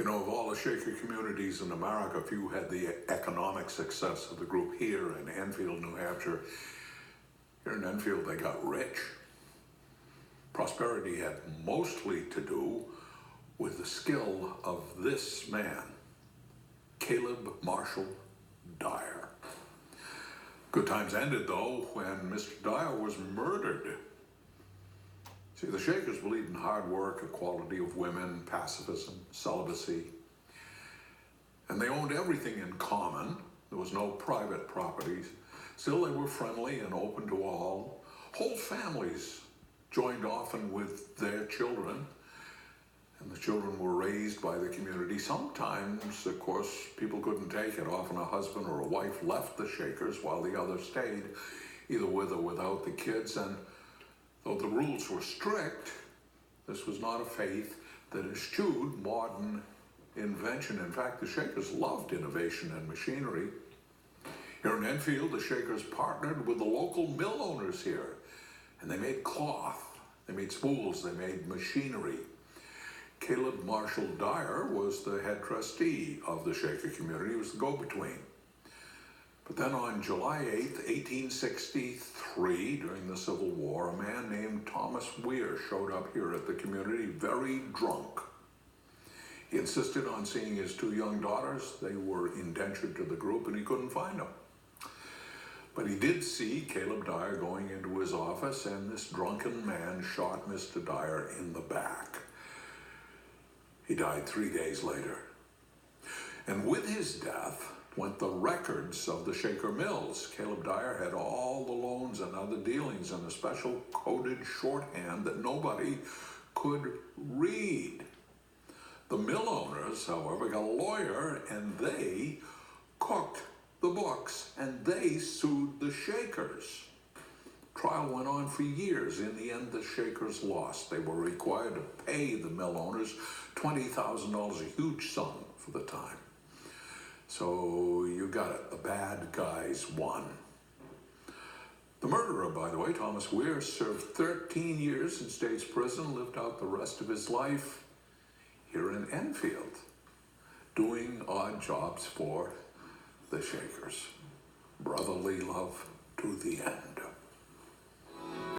know, of all the Shaker communities in America, few had the economic success of the group here in Enfield, New Hampshire. Here in Enfield, they got rich. Prosperity had mostly to do with the skill of this man, Caleb Marshall Dyer. Good times ended, though, when Mr. Dyer was murdered. See, the Shakers believed in hard work, equality of women, pacifism, celibacy. And they owned everything in common. There was no private properties. Still, they were friendly and open to all. Whole families joined often with their children, and the children were raised by the community. Sometimes, of course, people couldn't take it. Often a husband or a wife left the Shakers while the other stayed, either with or without the kids. And though the rules were strict, this was not a faith that eschewed modern invention. In fact, the Shakers loved innovation and machinery. Here in Enfield, the Shakers partnered with the local mill owners here, and they made cloth, they made spools, they made machinery. Caleb Marshall Dyer was the head trustee of the Shaker community. He was the go-between. But then on July 8th, 1863, during the Civil War, a man named Thomas Weir showed up here at the community very drunk. He insisted on seeing his two young daughters. They were indentured to the group, and he couldn't find them. But he did see Caleb Dyer going into his office, and this drunken man shot Mr. Dyer in the back. He died 3 days later. And with his death went the records of the Shaker Mills. Caleb Dyer had all the loans and other dealings in a special coded shorthand that nobody could read. The mill owners, however, got a lawyer, and they cooked the books, and they sued the Shakers. Trial went on for years. In the end, the Shakers lost. They were required to pay the mill owners $20,000, a huge sum for the time. So you got it, the bad guys won. The murderer, by the way, Thomas Weir, served 13 years in state's prison, lived out the rest of his life here in Enfield, doing odd jobs for the Shakers. Brotherly love.